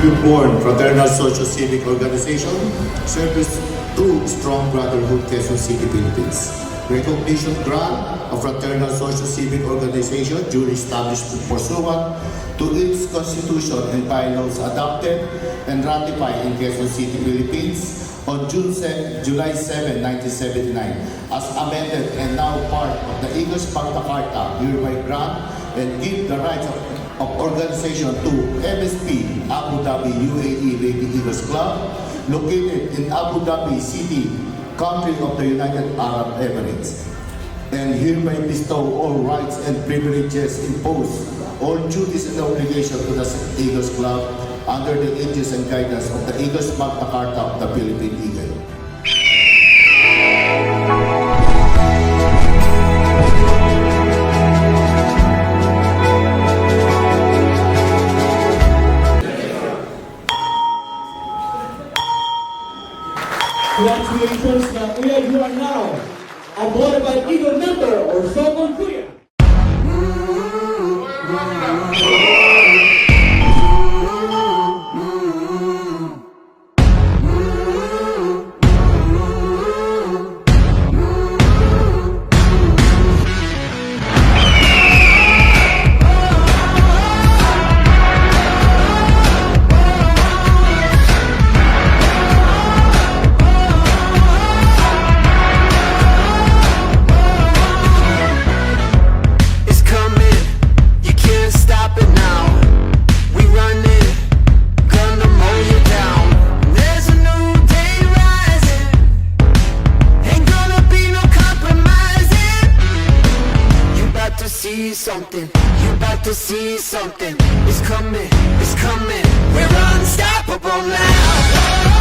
Born Fraternal Social Civic Organization serves true strong brotherhood Quezon City, Philippines. Recognition grant of Fraternal Social Civic Organization duly established pursuant to its constitution and bylaws adopted and ratified in Quezon City, Philippines on July 7, 1979 as amended and now part of the Eagles Magna Carta, hereby grant and give the rights of organization to MSP Abu Dhabi UAE Lady Eagles Club located in Abu Dhabi City, country of the United Arab Emirates, and hereby bestow all rights and privileges imposed, all duties and obligations to the Eagles Club under the aegis and guidance of the Eagles Magna Carta of the Philippine Eagle. Congratulations na Kuya, you are now a modified Eagle member or Sokol Kuya. Something, you about to see something. It's coming, we're unstoppable now.